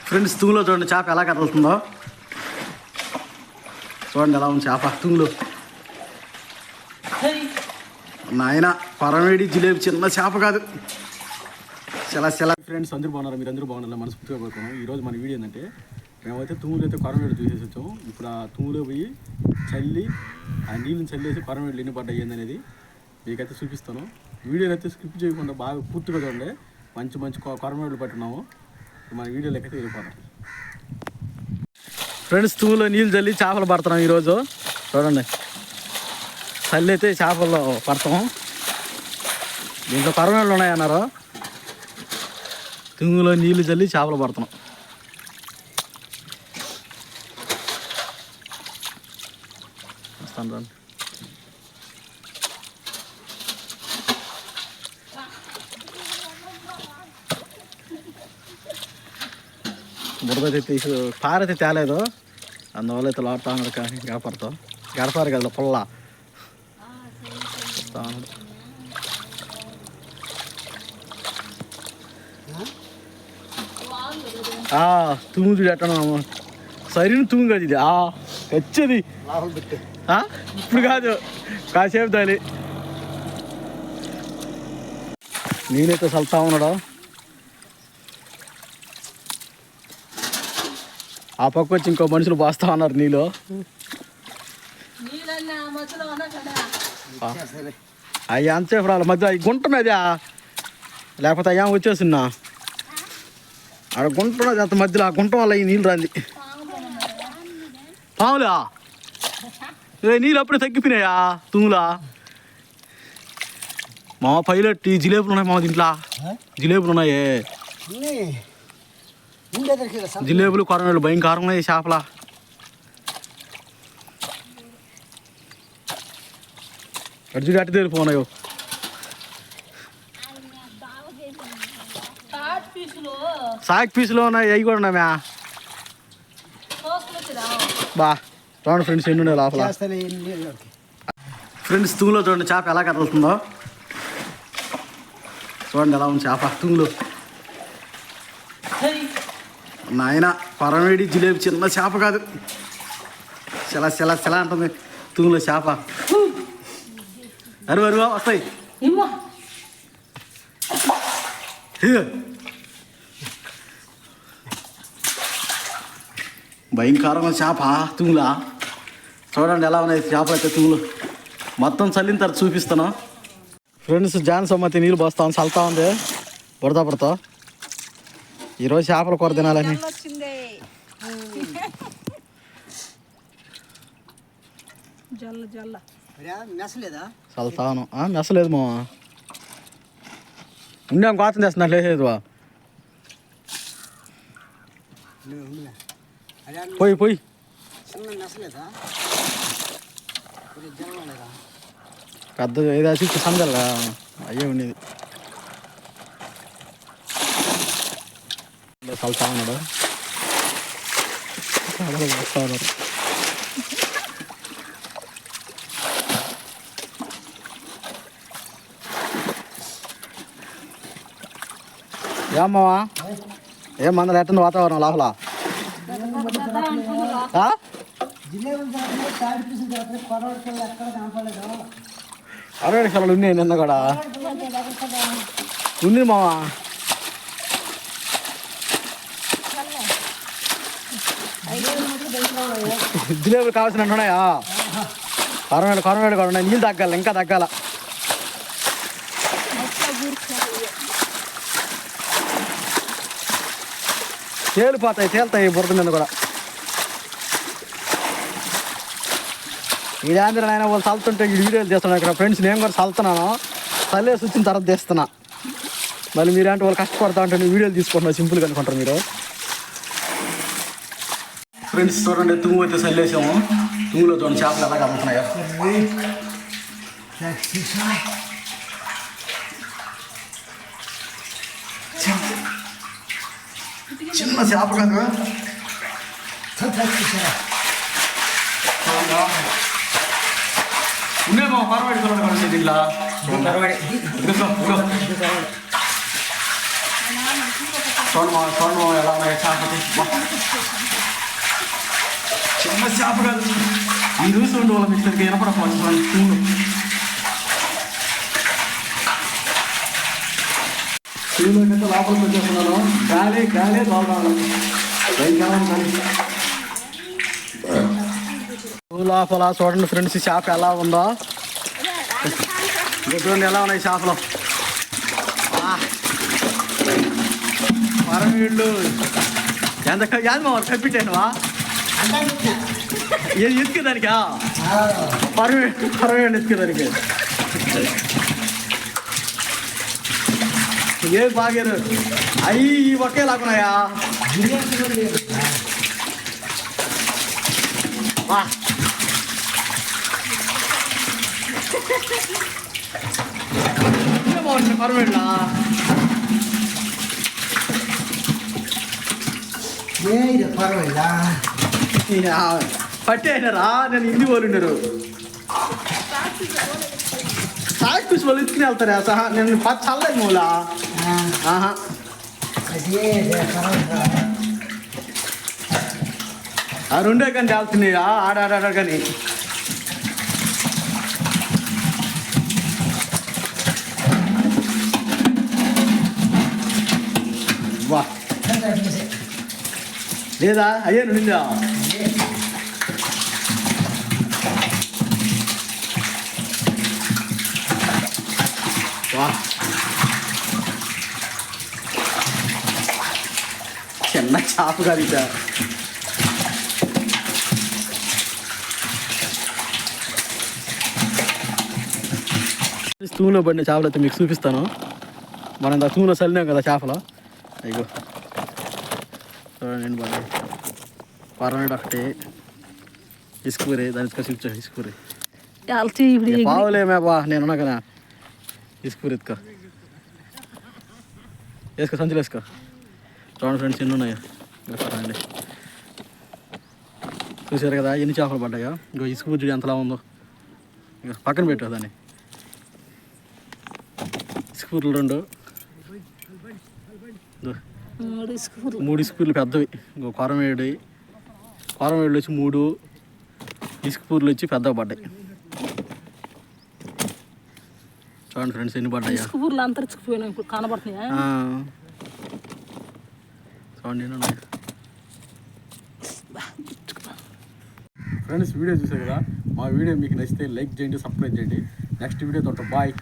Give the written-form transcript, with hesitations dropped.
Friends తుంగులో చూడండి చేప ఎలా కదులుతుందో చూడండి ఎలా ఉంది చేప తుంగులో. నాయన పరమేడి జిలేబీ చిన్న చేప కాదు చాలా చాలా. ఫ్రెండ్స్ అందరూ బాగున్నారు, మీరు అందరూ బాగున్నారు, మనస్ఫూర్తిగా కోరుకున్నాం. ఈరోజు మన వీడియో ఏంటంటే మేమైతే తుంగులు అయితే కొరమేడు చూసేసి వచ్చాము. ఇప్పుడు ఆ తుంగులో పోయి చల్లి ఆ నీళ్ళని చల్లేసి కొరమేడులు ఎన్ని పడ్డాయి ఏందనేది మీకైతే చూపిస్తాను. వీడియోని అయితే స్కిప్ చేయకుండా బాగా పూర్తిగా చూడండి. మంచి మంచి కొరమేడులు పట్టున్నాము. మన వీడియోలోకి అయితే వెళ్ళిపోతాం. ఫ్రెండ్స్ తుంగులో నీళ్ళు చల్లి చేపలు పడుతున్నాం ఈరోజు. చూడండి చల్లి అయితే చేపల్లో పడతాము. దీంట్లో కొరమేడులు ఉన్నాయన్నారు. తుంగులో నీళ్ళు చల్లి చేపలు పడుతున్నాం. వస్తాను రండి. బురదైతే తీసు పారైతే తేలేదు, అందువల్ల అయితే లాడుతా ఉన్నాడు. కానీ గడపడతావు గడపారు కదా పుల్ల వస్తా ఉన్నాడు. తుంగు చూడు ఎట్టను సరైన తుంగు కాదు ఇది. వచ్చేది ఇప్పుడు కాదు, కాసేపు దాలి. నేనైతే చల్తా ఉన్నాడు. ఆ పక్క వచ్చి ఇంకో మనుషులు పోస్తా ఉన్నారు నీళ్ళు. అయ్యా అంతసేపు రావాలి మధ్య అవి గుంటున్నది, లేకపోతే అయ్యా వచ్చేస్తున్నా ఆడ గుంటున్నది అంత మధ్యలో. ఆ గుంట వల్ల ఈ నీళ్ళు రాంది. పాములా నీళ్ళు అప్పుడే తగ్గిపోయినాయా తుంగులా? మా పైలట్ ఈ జిలేబులు ఉన్నాయి. మా దీంట్లో జిలేబులు ఉన్నాయే, జిలేబులు కొరమేడులు భయంకరంగా ఉన్నాయి చేపల. అటు అటు తెలిపోనాయో. సాక్ పీసులో ఉన్నాయి, అవి కూడా ఉన్నాయా బా? చూడండి ఫ్రెండ్స్ ఎన్ని ఉన్నాయి లోపల. ఫ్రెండ్స్ తుంగులో చూడండి చేప ఎలా కదులుతుందో. చూడండి ఎలా ఉంది చేప తుంగులో. నాయన పరమేడి జిలేబీ చిన్న చేప కాదు చాలా చాలా చాలా అంటుంది తుంగులో చేప. అరువు అరువా వస్తాయి. భయంకరమైన చేప తుంగులా. చూడండి ఎలా ఉన్నాయి చేపలు అయితే తుంగులు. మొత్తం చల్లిన తర్వాత చూపిస్తాను. ఫ్రెండ్స్ జాన్ సమ్మతి నీళ్ళు పోస్తాను, చల్తా ఉంది బుడతా పడతా. ఈరోజు చేపల కూర తినాలని చల్తాను. మెసలేదు మా ఉండే కోతం తెస్తున్నా లేదు. పోయి పోయి పెద్ద ఏదో చిక్కు సందల్లా అయ్యే ఉండేది. చల్తా ఉన్నాడు. ఏమ్మా ఏం మందలు ఎట్టుంది వాతావరణం లోపల? అరవై క్షణాలు ఉన్నాయి నిన్న కూడా ఉంది మావా. జిలేబులు కావాల్సినట్టు ఉన్నాయా? కొరమేడు కొరమేడు కూడా ఉన్నాయి. నీళ్ళు తగ్గాలి, ఇంకా తగ్గాల. తేలిపోతాయి, తేలుతాయి బురద మీద కూడా. ఇది ఆంధ్ర నాయన వాళ్ళు చల్లుతుంటే ఈ వీడియోలు తీస్తున్నాను ఇక్కడ. ఫ్రెండ్స్ నేను కూడా చల్లుతున్నాను, చల్లేసి వచ్చిన తర్వాత తీస్తున్నా. మళ్ళీ మీరేంటి వాళ్ళు కష్టపడతా ఉంటే వీడియోలు తీసుకుంటున్నా సింపుల్గా అనుకుంటారు మీరు. ఫ్రెండ్స్ చూడండి తుంగు అయితే చల్లేసాము. తుంగులో చూడండి చేపలు ఎలా కలుగుతున్నాయో. చిన్న చేప కాదు, ఉండే మా పరవాడి చూడండి దీంట్లో. చూడండి ఎలా ఉన్నాయి చేపతి. చిన్న చేప కాదు ఇది చూసి ఉండి వాళ్ళ మీకు సరిగ్గా వినపడకపోవచ్చు తూములు తూములకైతే లోపలికి వచ్చేస్తున్నాను గాలి గాలి బాగున్నాను లోపల చూడండి ఫ్రెండ్స్ ఈ చేప ఎలా ఉందో చూడండి ఎలా ఉన్నాయి చేపలు పరమీళ్ళు ఎంత కప్పిట్టానువా ఏది ఎత్తుకేదానికా పరమేళ్ళు ఎత్తుకేదానికి ఏది బాగారు అవి ఒకే లాగున్నాయా బాగుంటుంది పరమేళ్ళ పట్టే అయినారా నేను ఇంటి పోలుండారు సాక్షి వాళ్ళు ఎత్తుకుని వెళ్తారా సహా నేను చల్లదు మూలా ఆ రెండే కానీ వెళ్తున్నాయా ఆడాడ కానీ వా లేదా అయ్యే నిందా వా చిన్న చేప కాదు ఇక తూములో పడిన చేపలు అయితే మీకు చూపిస్తాను మనం ఇంత తూములో చల్లినాం కదా చేపలు అయ్యో చూడండి బాగా పరమేడు ఒకటి ఇసుకూరి దాని ఇసుక ఇసుకూరి పావులేమే బా నేను ఉన్నా కదా ఇసుకూరి ఎత్తుకో వేసుకో సంచులు వేసుకో చూడండి ఫ్రెండ్స్ ఎన్ని ఉన్నాయో అండి చూసారు కదా ఎన్ని చేపలు పడ్డాయో ఇంకో ఇసుకూరి ఎంతలా ఉందో ఇంకా పక్కన పెట్టు దాన్ని ఇసుకూరులు 2 3 ఇసుకూర్లు పెద్దవి ఇంకో కొరమేడు వచ్చి 3 ఇసుకూర్లు వచ్చి పెద్దవి పడ్డాయి చూడండి ఫ్రెండ్స్ ఎన్ని పడ్డాయా కనబడుతున్నాయా చూడండి ఫ్రెండ్స్ వీడియో చూసారు కదా మా వీడియో మీకు నచ్చితే లైక్ చేయండి సబ్స్క్రైబ్ చేయండి నెక్స్ట్ వీడియో తోట బాయ్